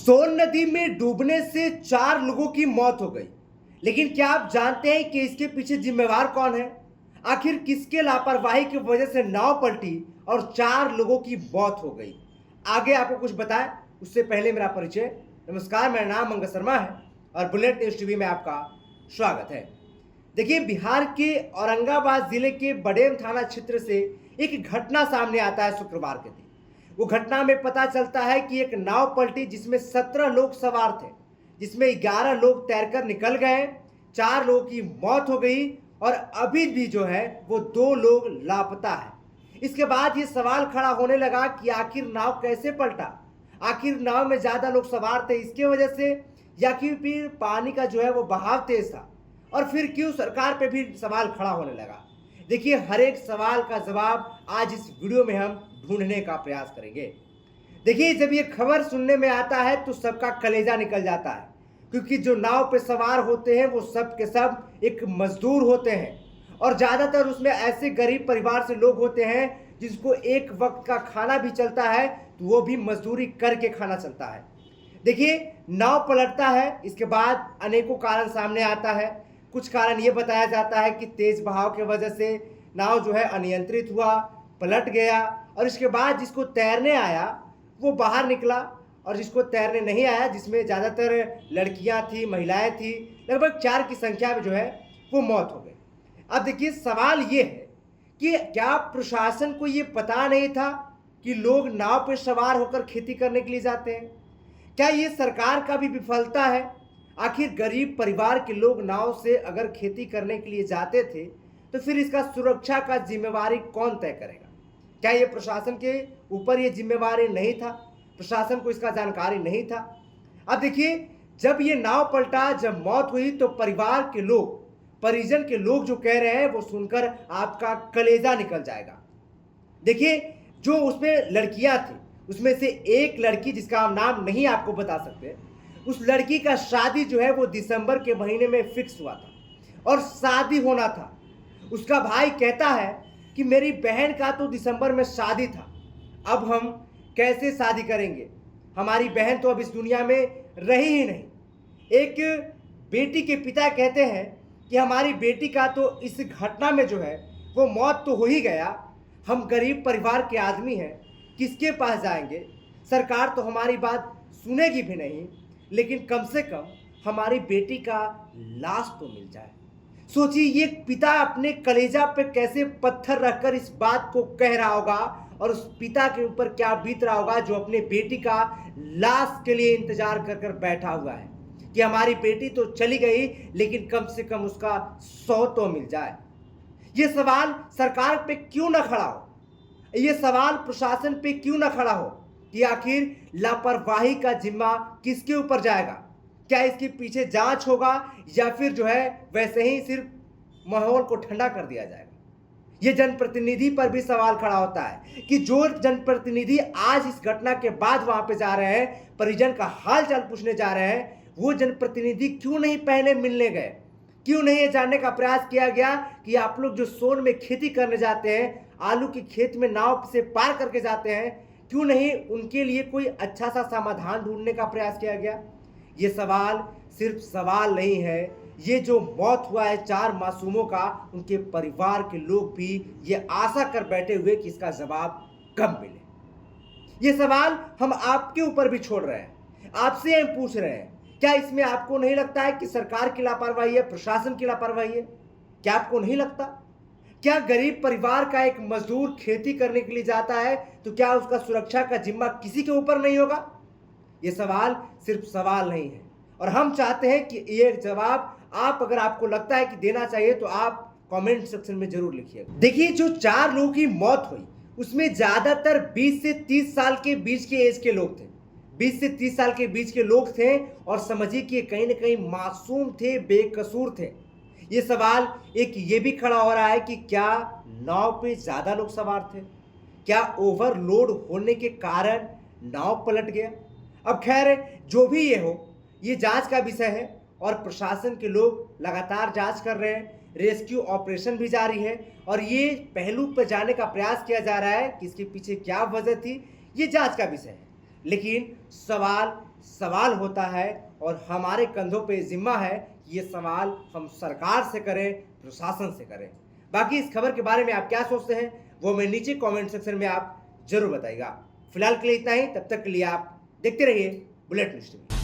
सोन नदी में डूबने से 4 लोगों की मौत हो गई। लेकिन क्या आप जानते हैं कि इसके पीछे जिम्मेवार कौन है? आखिर किसके लापरवाही की वजह से नाव पलटी और 4 लोगों की मौत हो गई? आगे आपको कुछ बताएं उससे पहले मेरा परिचय। नमस्कार, मेरा नाम मंगल शर्मा है और बुलेट न्यूज टीवी में आपका स्वागत है। देखिए, बिहार के औरंगाबाद जिले के बडेम थाना क्षेत्र से एक घटना सामने आता है शुक्रवार के दिन। वो घटना में पता चलता है कि एक नाव पलटी जिसमें 17 लोग सवार थे, जिसमें 11 लोग तैरकर निकल गए, 4 लोगों की मौत हो गई और अभी भी जो है वो 2 लोग लापता है। इसके बाद ये सवाल खड़ा होने लगा कि आखिर नाव कैसे पलटा? आखिर नाव में ज्यादा लोग सवार थे इसके वजह से, या कि फिर पानी का जो है वो बहाव तेज था? और फिर क्यों सरकार पे भी सवाल खड़ा होने लगा? देखिए, हर एक सवाल का जवाब आज इस वीडियो में हम ढूंढने का प्रयास करेंगे। देखिए, जब ये खबर सुनने में आता है तो सबका कलेजा निकल जाता है, क्योंकि जो नाव पे सवार होते हैं वो सब के सब एक मजदूर होते हैं और ज्यादातर उसमें ऐसे गरीब परिवार से लोग होते हैं जिसको एक वक्त का खाना भी चलता है तो वो भी मजदूरी करके खाना चलता है। देखिए, नाव पलटता है, इसके बाद अनेकों कारण सामने आता है। कुछ कारण ये बताया जाता है कि तेज बहाव की वजह से नाव जो है अनियंत्रित हुआ, पलट गया और इसके बाद जिसको तैरने आया वो बाहर निकला और जिसको तैरने नहीं आया, जिसमें ज़्यादातर लड़कियां थी, महिलाएं थी, लगभग 4 की संख्या में जो है वो मौत हो गई। अब देखिए, सवाल ये है कि क्या प्रशासन को ये पता नहीं था कि लोग नाव पर सवार होकर खेती करने के लिए जाते हैं? क्या ये सरकार का भी विफलता है? आखिर गरीब परिवार के लोग नाव से अगर खेती करने के लिए जाते थे तो फिर इसका सुरक्षा का जिम्मेवारी कौन तय करेगा? क्या ये प्रशासन के ऊपर ये जिम्मेवारी नहीं था? प्रशासन को इसका जानकारी नहीं था? अब देखिए, जब ये नाव पलटा, जब मौत हुई तो परिवार के लोग, परिजन के लोग जो कह रहे हैं वो सुनकर आपका कलेजा निकल जाएगा। देखिए, जो उसमें लड़कियां थी उसमें से एक लड़की जिसका हम नाम नहीं आपको बता सकते, उस लड़की का शादी जो है वो दिसंबर के महीने में फिक्स हुआ था और शादी होना था। उसका भाई कहता है कि मेरी बहन का तो दिसंबर में शादी था, अब हम कैसे शादी करेंगे? हमारी बहन तो अब इस दुनिया में रही ही नहीं। एक बेटी के पिता कहते हैं कि हमारी बेटी का तो इस घटना में जो है वो मौत तो हो ही गया, हम गरीब परिवार के आदमी हैं, किसके पास जाएंगे? सरकार तो हमारी बात सुनेगी भी नहीं, लेकिन कम से कम हमारी बेटी का लाश तो मिल जाए। सोचिए, ये पिता अपने कलेजा पे कैसे पत्थर रखकर इस बात को कह रहा होगा और उस पिता के ऊपर क्या बीत रहा होगा जो अपने बेटी का लाश के लिए इंतजार कर कर बैठा हुआ है कि हमारी बेटी तो चली गई लेकिन कम से कम उसका 100 तो मिल जाए। ये सवाल सरकार पे क्यों ना खड़ा हो? ये सवाल प्रशासन पे क्यों ना खड़ा हो कि आखिर लापरवाही का जिम्मा किसके ऊपर जाएगा? क्या इसके पीछे जांच होगा या फिर जो है वैसे ही सिर्फ माहौल को ठंडा कर दिया जाएगा? ये जनप्रतिनिधि पर भी सवाल खड़ा होता है कि जो जनप्रतिनिधि आज इस घटना के बाद वहां पे जा रहे हैं, परिजन का हाल चाल पूछने जा रहे हैं, वो जनप्रतिनिधि क्यों नहीं पहले मिलने गए? क्यों नहीं ये जानने का प्रयास किया गया कि आप लोग जो सोन में खेती करने जाते हैं, आलू की खेत में नाव से पार करके जाते हैं, क्यों नहीं उनके लिए कोई अच्छा सा समाधान ढूंढने का प्रयास किया गया? ये सवाल सिर्फ सवाल नहीं है, ये जो मौत हुआ है 4 मासूमों का, उनके परिवार के लोग भी ये आशा कर बैठे हुए कि इसका जवाब कब मिले। ये सवाल हम आपके ऊपर भी छोड़ रहे हैं, आपसे हम पूछ रहे हैं, क्या इसमें आपको नहीं लगता है कि सरकार की लापरवाही है, प्रशासन की लापरवाही है? क्या आपको नहीं लगता? क्या गरीब परिवार का एक मजदूर खेती करने के लिए जाता है तो क्या उसका सुरक्षा का जिम्मा किसी के ऊपर नहीं होगा? ये सवाल सिर्फ सवाल नहीं है और हम चाहते हैं कि ये जवाब आप, अगर आपको लगता है कि देना चाहिए तो आप कमेंट सेक्शन में जरूर लिखिएगा। देखिए, जो 4 लोगों की मौत हुई उसमें ज्यादातर 20 से 30 साल के बीच के एज के लोग थे। 20 से 30 साल के बीच के लोग थे और समझिए कि कहीं ना कहीं मासूम थे, बेकसूर थे। ये सवाल एक ये भी खड़ा हो रहा है कि क्या नाव पे ज्यादा लोग सवार थे? क्या ओवरलोड होने के कारण नाव पलट गया? अब खैर, जो भी ये हो, ये जांच का विषय है और प्रशासन के लोग लगातार जांच कर रहे हैं, रेस्क्यू ऑपरेशन भी जारी है और ये पहलू पर जाने का प्रयास किया जा रहा है कि इसके पीछे क्या वजह थी। ये जांच का विषय है। लेकिन सवाल सवाल होता है और हमारे कंधों पे जिम्मा है कि ये सवाल हम सरकार से करें, प्रशासन से करें। बाकी इस खबर के बारे में आप क्या सोचते हैं वो मैं नीचे कमेंट सेक्शन में आप जरूर बताइएगा। फिलहाल के लिए इतना ही, तब तक के लिए आप देखते रहिए बुलेट न्यूज़ टीवी।